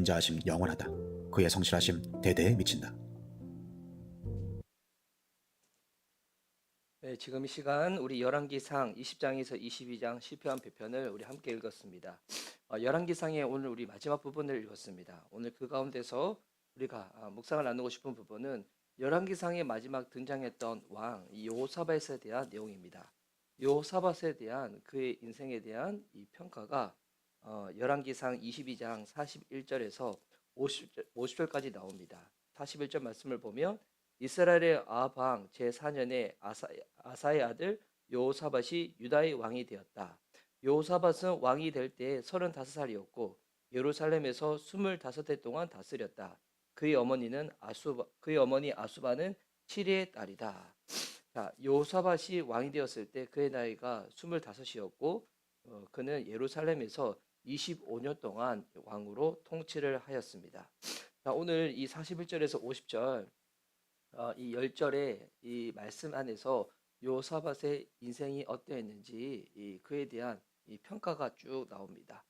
인자하심 영원하다. 그의 성실하심 대대에 미친다. 네, 지금 이 시간 우리 열왕기상 20장에서 22장 시편 배편을 우리 함께 읽었습니다. 열왕기상의 오늘 우리 마지막 부분을 읽었습니다. 오늘 그 가운데서 우리가 묵상을 나누고 싶은 부분은 열왕기상의 마지막 등장했던 왕 여호사밧에 대한 내용입니다. 여호사밧에 대한 그의 인생에 대한 이 평가가 열왕기상 22장 41절에서 50절까지 나옵니다. 41절 말씀을 보면 이스라엘의 아방 제4년에 아사의 아들 여호사밧이 유다의 왕이 되었다. 여호사밧은 왕이 될 때 35살이었고 예루살렘에서 25해 동안 다스렸다. 그의 어머니 아수바는 7의 딸이다. 자, 여호사밧이 왕이 되었을 때 그의 나이가 25이었고 그는 예루살렘에서 25년 동안 왕으로 통치를 하였습니다. 자, 오늘 이 41절에서 50절 이 10절의 이 말씀 안에서 요사밧의 인생이 어떠했는지 그에 대한 이 평가가 쭉 나옵니다.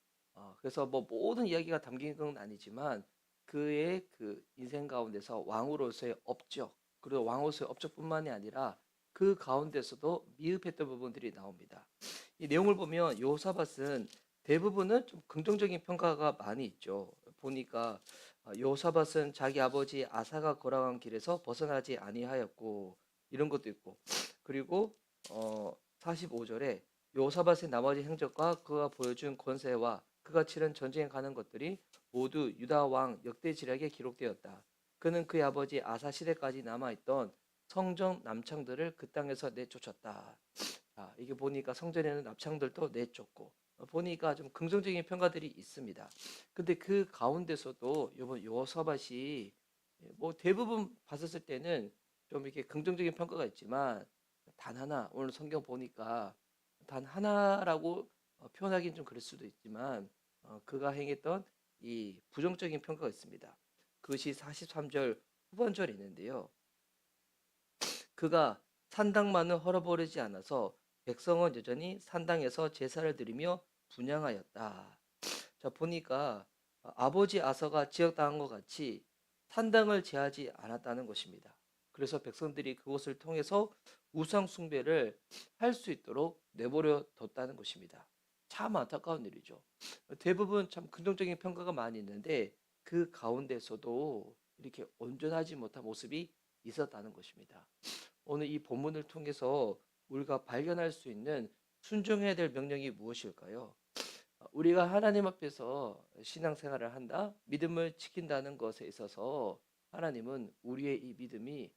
그래서 뭐 모든 이야기가 담긴 건 아니지만 그의 그 인생 가운데서 왕으로서의 업적, 그리고 왕으로서의 업적뿐만이 아니라 그 가운데서도 미흡했던 부분들이 나옵니다. 이 내용을 보면 요사밧은 대부분은 좀 긍정적인 평가가 많이 있죠. 보니까 요사밧은 자기 아버지 아사가 걸어간 길에서 벗어나지 아니하였고 이런 것도 있고, 그리고 45절에 요사밧의 나머지 행적과 그가 보여준 권세와 그가 치른 전쟁에 가는 것들이 모두 유다 왕 역대지략에 기록되었다. 그는 그의 아버지 아사 시대까지 남아있던 성전 남창들을 그 땅에서 내쫓았다. 이게 보니까 성전에는 납창들도 내쫓고 보니까 좀 긍정적인 평가들이 있습니다. 근데 그 가운데서도 이번 여호사밧이 뭐 대부분 봤었을 때는 좀 이렇게 긍정적인 평가가 있지만 단 하나, 오늘 성경 보니까 단 하나라고 표현하기는 좀 그럴 수도 있지만 그가 행했던 이 부정적인 평가가 있습니다. 그것이 43절 후반절에 있는데요. 그가 산당만은 헐어버리지 않아서 백성은 여전히 산당에서 제사를 드리며 분향하였다. 자, 보니까 아버지 아서가 지적당한 것 같이 산당을 제하지 않았다는 것입니다. 그래서 백성들이 그것을 통해서 우상 숭배를 할 수 있도록 내버려 뒀다는 것입니다. 참 안타까운 일이죠. 대부분 참 긍정적인 평가가 많이 있는데 그 가운데서도 이렇게 온전하지 못한 모습이 있었다는 것입니다. 오늘 이 본문을 통해서 우리가 발견할 수 있는 순종해야 될 명령이 무엇일까요? 우리가 하나님 앞에서 신앙생활을 한다, 믿음을 지킨다는 것에 있어서 하나님은 우리의 이 믿음이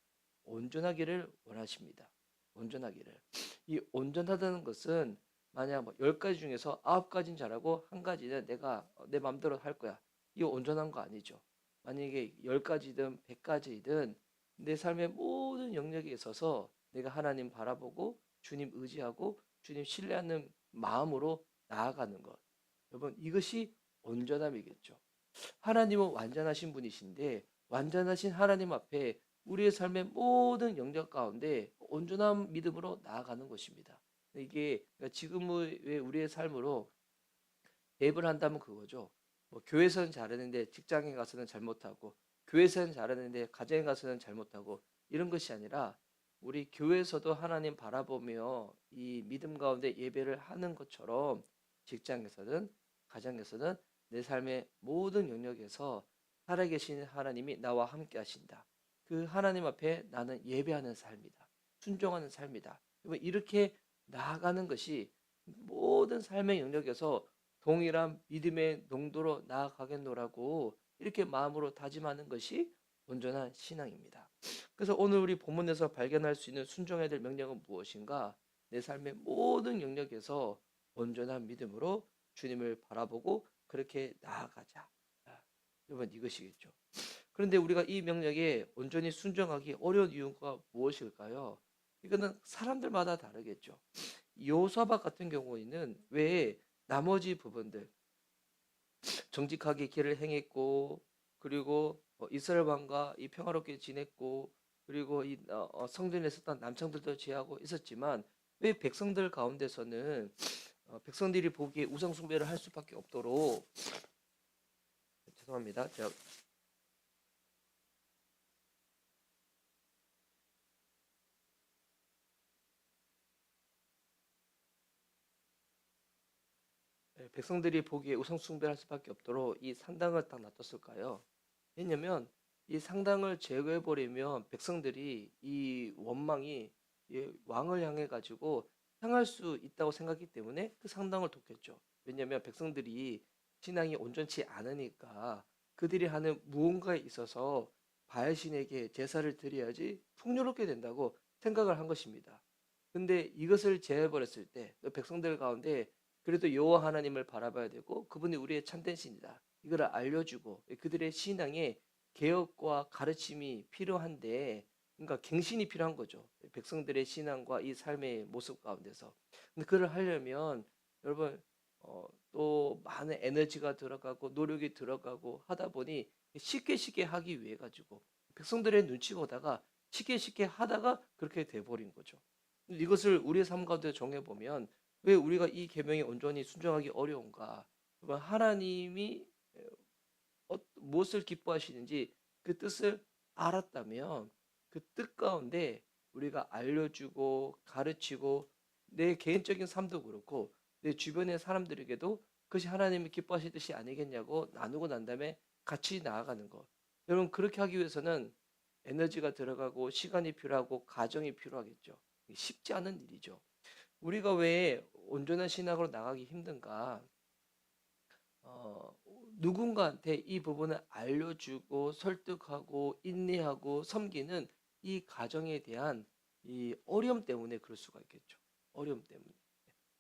온전하기를 원하십니다. 온전하기를. 이 온전하다는 것은 만약 뭐 10가지 중에서 9가지는 잘하고 한 가지는 내가 내 마음대로 할 거야. 이거 온전한 거 아니죠. 만약에 10가지든 100가지든 내 삶의 모든 영역에 있어서 내가 하나님 바라보고 주님 의지하고 주님 신뢰하는 마음으로 나아가는 것. 여러분, 이것이 온전함이겠죠. 하나님은 완전하신 분이신데 완전하신 하나님 앞에 우리의 삶의 모든 영역 가운데 온전한 믿음으로 나아가는 것입니다. 이게 지금의 우리의 삶으로 대입을 한다면 그거죠. 뭐 교회에서는 잘하는데 직장에 가서는 잘못하고, 교회에서는 잘하는데 가정에 가서는 잘못하고, 이런 것이 아니라 우리 교회에서도 하나님 바라보며 이 믿음 가운데 예배를 하는 것처럼 직장에서든 가정에서는 내 삶의 모든 영역에서 살아계신 하나님이 나와 함께 하신다. 그 하나님 앞에 나는 예배하는 삶이다. 순종하는 삶이다. 이렇게 나아가는 것이 모든 삶의 영역에서 동일한 믿음의 농도로 나아가겠노라고 이렇게 마음으로 다짐하는 것이 온전한 신앙입니다. 그래서 오늘 우리 본문에서 발견할 수 있는 순종해야 될 명령은 무엇인가? 내 삶의 모든 영역에서 온전한 믿음으로 주님을 바라보고 그렇게 나아가자. 여러분, 이것이겠죠. 그런데 우리가 이 명령에 온전히 순종하기 어려운 이유가 무엇일까요? 이거는 사람들마다 다르겠죠. 요사박 같은 경우에는 왜 나머지 부분들 정직하게 길을 행했고, 그리고 이스라엘 왕과 이 평화롭게 지냈고, 그리고 이 성전에 있었던 남창들도 제하고 있었지만 왜 백성들 가운데서는 백성들이 보기에 우상 숭배를 할 수밖에 없도록, 죄송합니다. 제가 백성들이 보기에 우상 숭배할 수밖에 없도록 이 산당을 딱 놔뒀을까요? 왜냐면 이 상당을 제거해 버리면 백성들이 이 원망이 왕을 향해 가지고 향할 수 있다고 생각했기 때문에 그 상당을 뒀겠죠. 왜냐면 백성들이 신앙이 온전치 않으니까 그들이 하는 무언가에 있어서 바알신에게 제사를 드려야지 풍요롭게 된다고 생각을 한 것입니다. 근데 이것을 제해 버렸을 때 백성들 가운데 그래도 여호와 하나님을 바라봐야 되고 그분이 우리의 참된 신이다. 이걸 알려주고 그들의 신앙에 개혁과 가르침이 필요한데, 그러니까 갱신이 필요한 거죠. 백성들의 신앙과 이 삶의 모습 가운데서. 근데 그걸 하려면 여러분 또 많은 에너지가 들어가고 노력이 들어가고 하다 보니 쉽게 하기 위해 가지고 백성들의 눈치 보다가 쉽게 하다가 그렇게 돼버린 거죠. 이것을 우리의 삶 가운데 정해 보면 왜 우리가 이 계명에 온전히 순종하기 어려운가? 하나님이 무엇을 기뻐하시는지 그 뜻을 알았다면 그 뜻 가운데 우리가 알려주고 가르치고 내 개인적인 삶도 그렇고 내 주변의 사람들에게도 그것이 하나님이 기뻐하실 뜻이 아니겠냐고 나누고 난 다음에 같이 나아가는 것. 여러분 그렇게 하기 위해서는 에너지가 들어가고 시간이 필요하고 가정이 필요하겠죠. 쉽지 않은 일이죠. 우리가 왜 온전한 신학으로 나가기 힘든가? 어, 누군가한테 이 부분을 알려주고 설득하고 인내하고 섬기는 이 과정에 대한 이 어려움 때문에 그럴 수가 있겠죠. 어려움 때문에.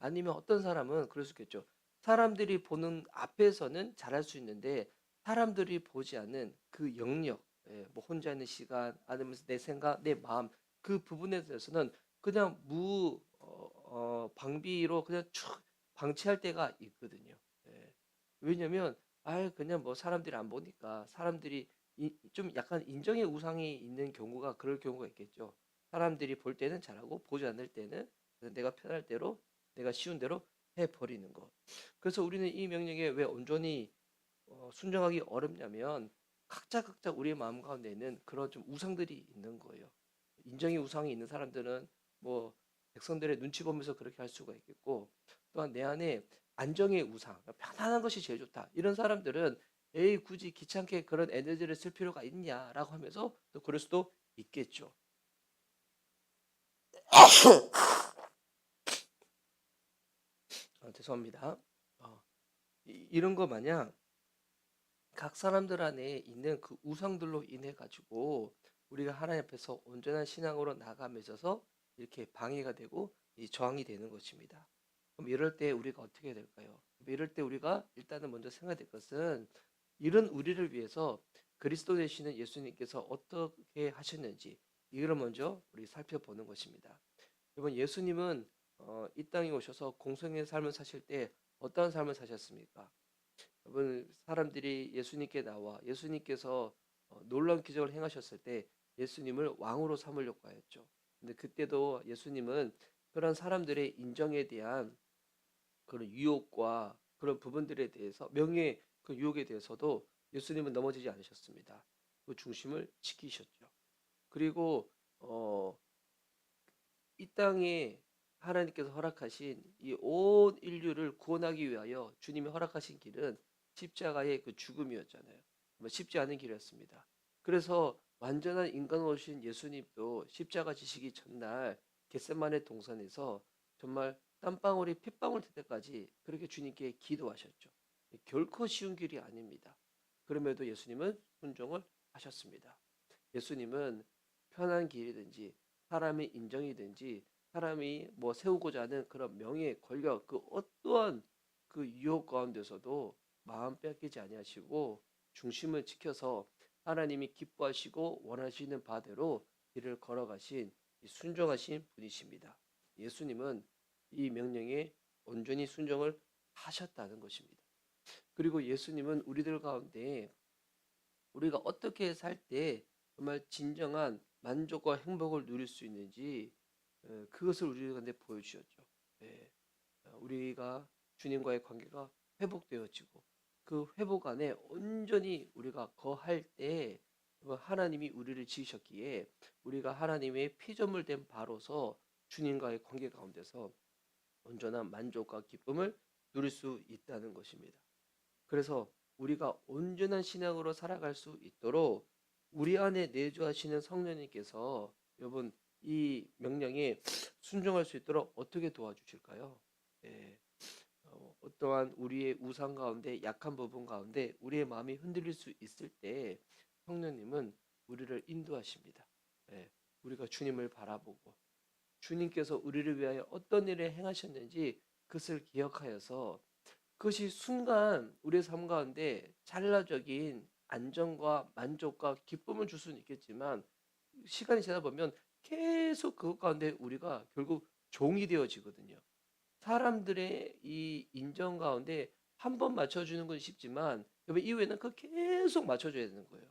아니면 어떤 사람은 그럴 수 있겠죠. 사람들이 보는 앞에서는 잘할 수 있는데 사람들이 보지 않는 그 영역, 뭐 혼자 있는 시간, 아니면 내 생각, 내 마음 그 부분에 대해서는 그냥 방비로 그냥 쭉 방치할 때가 있거든요. 예. 왜냐면 그냥 뭐 사람들이 안 보니까 사람들이 좀 약간 인정의 우상이 있는 경우가 그럴 경우가 있겠죠. 사람들이 볼 때는 잘하고 보지 않을 때는 그래서 내가 편할 대로 내가 쉬운 대로 해버리는 것. 그래서 우리는 이 명령에 왜 온전히 순종하기 어렵냐면 각자 우리의 마음 가운데는 그런 좀 우상들이 있는 거예요. 인정의 우상이 있는 사람들은 뭐 백성들의 눈치 보면서 그렇게 할 수가 있겠고, 또한 내 안에 안정의 우상, 편안한 것이 제일 좋다. 이런 사람들은 에이 굳이 귀찮게 그런 에너지를 쓸 필요가 있냐라고 하면서 또 그럴 수도 있겠죠. 죄송합니다. 이런 거 마냥 각 사람들 안에 있는 그 우상들로 인해 가지고 우리가 하나님 앞에서 온전한 신앙으로 나감에 있어서 이렇게 방해가 되고 이 저항이 되는 것입니다. 그럼 이럴 때 우리가 어떻게 해야 될까요? 이럴 때 우리가 일단은 먼저 생각해야 될 것은 이런 우리를 위해서 그리스도 되시는 예수님께서 어떻게 하셨는지 이걸 먼저 우리 살펴보는 것입니다. 여러분 예수님은 이 땅에 오셔서 공생의 삶을 사실 때 어떠한 삶을 사셨습니까? 여러분 사람들이 예수님께 나와 예수님께서 놀라운 기적을 행하셨을 때 예수님을 왕으로 삼으려고 하였죠. 근데 그때도 예수님은 그런 사람들의 인정에 대한 그런 유혹과 그런 부분들에 대해서 명예의 그 유혹에 대해서도 예수님은 넘어지지 않으셨습니다. 그 중심을 지키셨죠. 그리고 이 땅에 하나님께서 허락하신 이 온 인류를 구원하기 위하여 주님이 허락하신 길은 십자가의 그 죽음이었잖아요. 뭐 쉽지 않은 길이었습니다. 그래서 완전한 인간으로 오신 예수님도 십자가 지시기 전날 겟세마네 동산에서 정말 땀방울이 핏방울 될 때까지 그렇게 주님께 기도하셨죠. 결코 쉬운 길이 아닙니다. 그럼에도 예수님은 순종을 하셨습니다. 예수님은 편한 길이든지 사람의 인정이든지 사람이 뭐 세우고자 하는 그런 명예, 권력, 그 어떠한 그 유혹 가운데서도 마음 뺏기지 아니하시고 중심을 지켜서 하나님이 기뻐하시고 원하시는 바대로 길을 걸어가신 이 순종하신 분이십니다. 예수님은 이 명령에 온전히 순종을 하셨다는 것입니다. 그리고 예수님은 우리들 가운데 우리가 어떻게 살 때 정말 진정한 만족과 행복을 누릴 수 있는지 그것을 우리한테 보여주셨죠. 예, 우리가 주님과의 관계가 회복되어지고 그 회복 안에 온전히 우리가 거할 때 하나님이 우리를 지으셨기에 우리가 하나님의 피조물 된 바로서 주님과의 관계 가운데서 온전한 만족과 기쁨을 누릴 수 있다는 것입니다. 그래서 우리가 온전한 신앙으로 살아갈 수 있도록 우리 안에 내주하시는 성령님께서 여러분 이 명령에 순종할 수 있도록 어떻게 도와주실까요? 예, 어떠한 우리의 우상 가운데 약한 부분 가운데 우리의 마음이 흔들릴 수 있을 때 성령님은 우리를 인도하십니다. 예, 우리가 주님을 바라보고 주님께서 우리를 위하여 어떤 일을 행하셨는지 그것을 기억하여서 그것이 순간 우리의 삶 가운데 찰나적인 안정과 만족과 기쁨을 줄 수는 있겠지만 시간이 지나다 보면 계속 그것 가운데 우리가 결국 종이 되어지거든요. 사람들의 이 인정 가운데 한 번 맞춰주는 건 쉽지만 여러분 이후에는 그 계속 맞춰줘야 되는 거예요.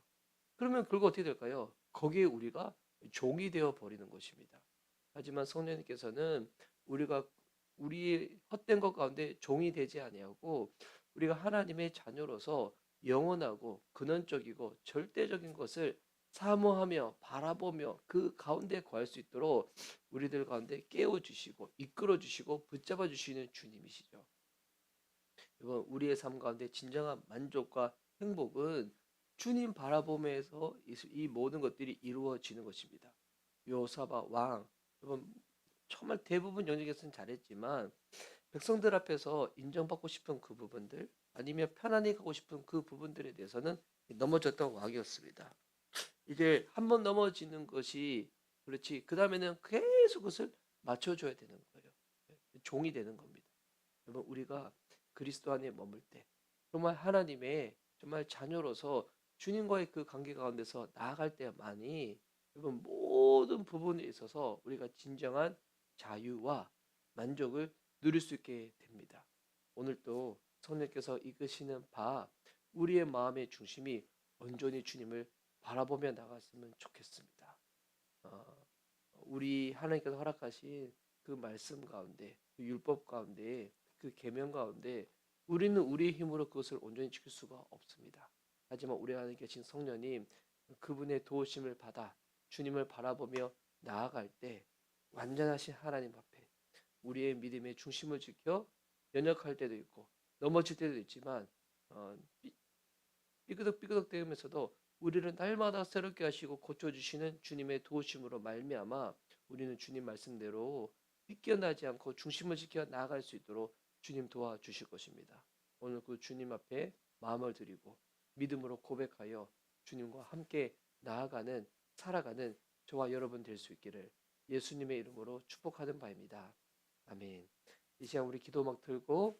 그러면 결국 어떻게 될까요? 거기에 우리가 종이 되어 버리는 것입니다. 하지만 성령님께서는 우리가 우리의 헛된 것 가운데 종이 되지 아니하고 우리가 하나님의 자녀로서 영원하고 근원적이고 절대적인 것을 사모하며 바라보며 그 가운데 거할 수 있도록 우리들 가운데 깨워 주시고 이끌어 주시고 붙잡아 주시는 주님이시죠. 이번 우리의 삶 가운데 진정한 만족과 행복은 주님 바라보면서 이 모든 것들이 이루어지는 것입니다. 요사바 왕, 여러분 정말 대부분 영역에서는 잘했지만 백성들 앞에서 인정받고 싶은 그 부분들 아니면 편안히 가고 싶은 그 부분들에 대해서는 넘어졌던 왕이었습니다. 이제 한번 넘어지는 것이 그렇지 그 다음에는 계속 그것을 맞춰줘야 되는 거예요. 종이 되는 겁니다. 여러분 우리가 그리스도 안에 머물 때 정말 하나님의 정말 자녀로서 주님과의 그 관계 가운데서 나아갈 때만이 여러분 모든 부분에 있어서 우리가 진정한 자유와 만족을 누릴 수 있게 됩니다. 오늘도 성령께서 이끄시는 바 우리의 마음의 중심이 온전히 주님을 바라보며 나갔으면 좋겠습니다. 어, 우리 하나님께서 허락하신 그 말씀 가운데, 그 율법 가운데, 그 계명 가운데 우리는 우리의 힘으로 그것을 온전히 지킬 수가 없습니다. 하지만 우리 안에 계신 성령님 그분의 도우심을 받아 주님을 바라보며 나아갈 때 완전하신 하나님 앞에 우리의 믿음의 중심을 지켜 연약할 때도 있고 넘어질 때도 있지만 어, 삐그덕삐그덕 대면서도 우리를 날마다 새롭게 하시고 고쳐주시는 주님의 도우심으로 말미암아 우리는 주님 말씀대로 삐껴나지 않고 중심을 지켜 나아갈 수 있도록 주님 도와주실 것입니다. 오늘 그 주님 앞에 마음을 드리고 믿음으로 고백하여 주님과 함께 나아가는 살아가는 저와 여러분 될 수 있기를 예수님의 이름으로 축복하는 바입니다. 아멘. 이 시간 우리 기도 막 들고